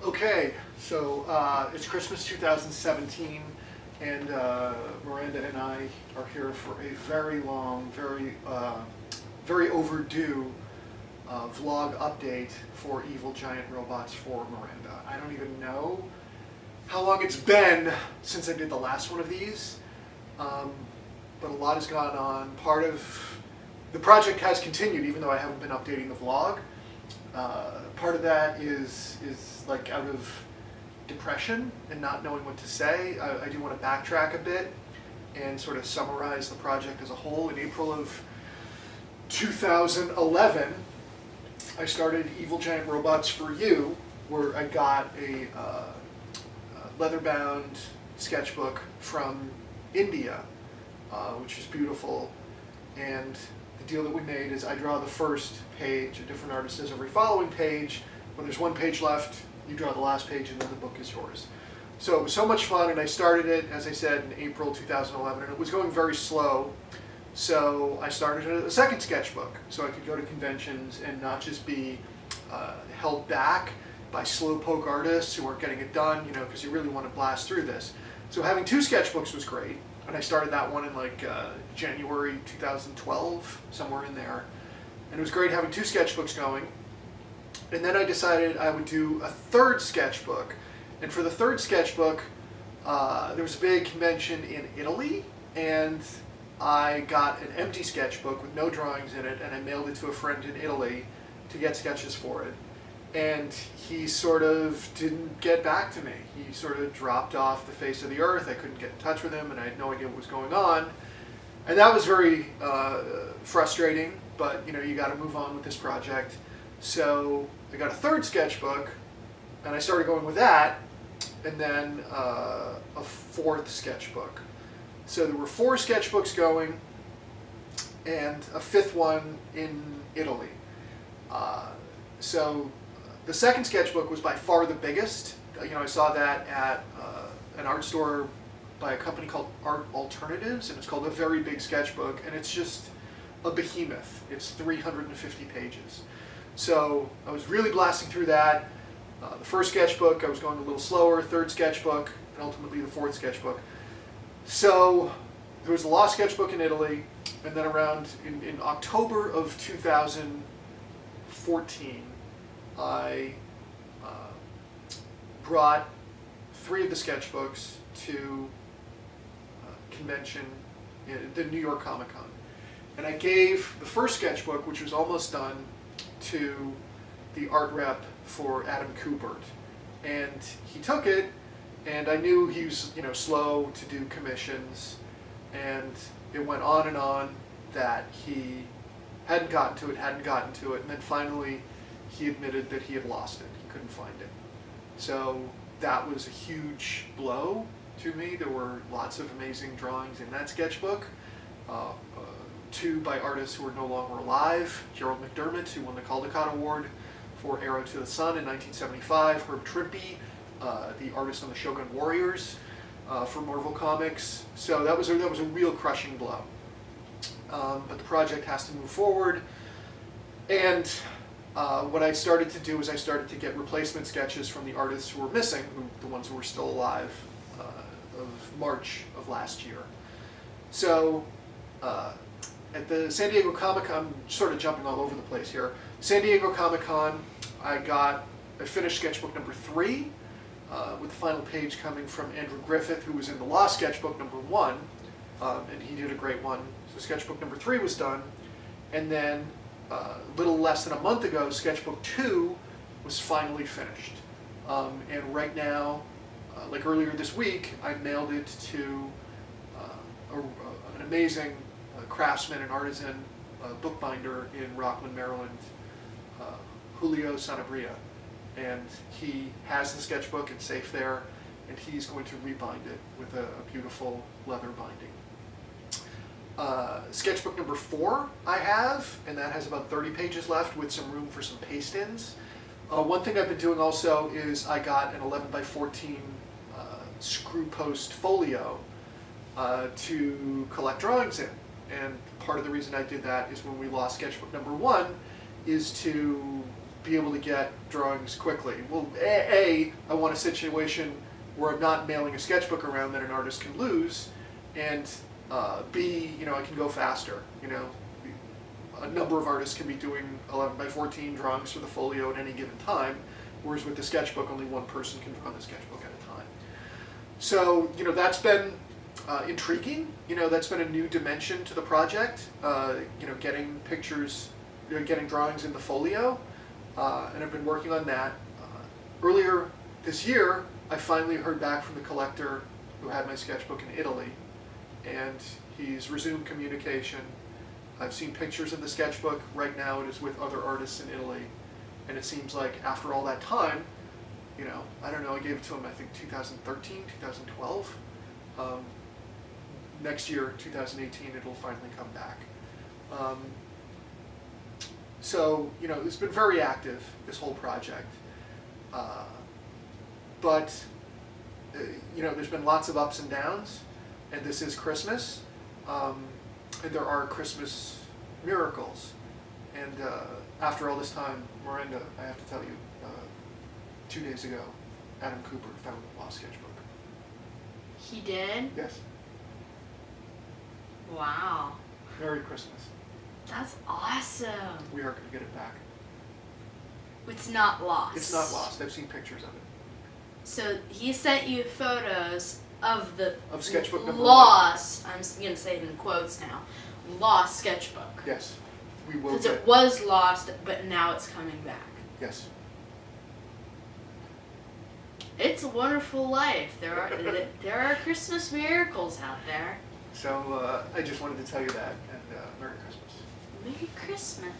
Okay, so it's Christmas 2017, and Miranda and I are here for a very long, very overdue vlog update for Evil Giant Robots for Miranda. I don't even know how long it's been since I did the last one of these, but a lot has gone on. Part of the project has continued, even though I haven't been updating the vlog. Part of that is like out of depression and not knowing what to say. I do want to backtrack a bit and sort of summarize the project as a whole. In April of 2011, I started Evil Giant Robots for You, where I got a leather-bound sketchbook from India, which is beautiful. And the deal that we made is I draw the first page, a different artist does every following page. When there's one page left, you draw the last page, and then the book is yours. So it was so much fun, and I started it, as I said, in April 2011, and it was going very slow. So I started a second sketchbook, so I could go to conventions and not just be held back by slowpoke artists who weren't getting it done, you know, because you really want to blast through this. So having two sketchbooks was great, and I started that one in like January 2012, somewhere in there. And it was great having two sketchbooks going. And then I decided I would do a third sketchbook. And for the third sketchbook, there was a big convention in Italy, and I got an empty sketchbook with no drawings in it, and I mailed it to a friend in Italy to get sketches for it. And he sort of didn't get back to me. He sort of dropped off the face of the earth. I couldn't get in touch with him, and I had no idea what was going on. And that was very frustrating, but you know, you got to move on with this project. So I got a third sketchbook, and I started going with that, and then a fourth sketchbook. So there were four sketchbooks going, and a fifth one in Italy. So the second sketchbook was by far the biggest. You know, I saw that at an art store by a company called Art Alternatives, and it's called A Very Big Sketchbook, and it's just a behemoth. It's 350 pages. So I was really blasting through that. The first sketchbook, I was going a little slower, third sketchbook, and ultimately the fourth sketchbook. So there was the Lost Sketchbook in Italy, and then around in October of 2014, I brought three of the sketchbooks to a convention, the New York Comic Con. And I gave the first sketchbook, which was almost done, to the art rep for Adam Kubert. And he took it, and I knew he was, you know, slow to do commissions, and it went on and on that he hadn't gotten to it, and then finally he admitted that he had lost it. He couldn't find it. So that was a huge blow to me. There were lots of amazing drawings in that sketchbook. Two by artists who are no longer alive. Gerald McDermott, who won the Caldecott Award for Arrow to the Sun in 1975. Herb Trimpe, the artist on the Shogun Warriors for Marvel Comics. So that was a real crushing blow. But the project has to move forward. And what I started to do is I started to get replacement sketches from the artists who were missing, the ones who were still alive, of March of last year. So at the San Diego Comic-Con, I'm sort of jumping all over the place here. San Diego Comic-Con, I finished sketchbook number 3, with the final page coming from Andrew Griffith, who was in the Lost sketchbook number 1, and he did a great one. So sketchbook number 3 was done, and then a little less than a month ago, sketchbook 2 was finally finished. And right now, like earlier this week, I mailed it to an amazing craftsman and artisan bookbinder in Rockland, Maryland, Julio Sanabria. And he has the sketchbook, it's safe there, and he's going to rebind it with a beautiful leather binding. Sketchbook number 4 I have, and that has about 30 pages left with some room for some paste-ins. One thing I've been doing also is I got an 11 by 14 screw post folio to collect drawings in. And part of the reason I did that is when we lost sketchbook number 1 is to be able to get drawings quickly. Well, I want a situation where I'm not mailing a sketchbook around that an artist can lose, and B, I can go faster. A number of artists can be doing 11 by 14 drawings for the folio at any given time, whereas with the sketchbook, only one person can draw the sketchbook at a time. So, that's been intriguing. That's been a new dimension to the project. Getting pictures, getting drawings in the folio, and I've been working on that. Earlier this year, I finally heard back from the collector who had my sketchbook in Italy, and he's resumed communication. I've seen pictures of the sketchbook. Right now it is with other artists in Italy, and it seems like after all that time, I don't know, I gave it to him I think 2013, 2012. Next year, 2018, it'll finally come back. So, it's been very active, this whole project. But there's been lots of ups and downs, and this is Christmas, and there are Christmas miracles. And after all this time, Miranda, I have to tell you, 2 days ago, Adam Cooper found the lost sketchbook. He did? Yes. Wow. Merry Christmas. That's awesome. We are going to get it back. It's not lost. It's not lost. I've seen pictures of it. So he sent you photos of the sketchbook number lost, I'm going to say it in quotes now, lost sketchbook. Yes. We will. Because it was lost, but now it's coming back. Yes. It's a wonderful life. There are Christmas miracles out there. So I just wanted to tell you that, and Merry Christmas. Merry Christmas.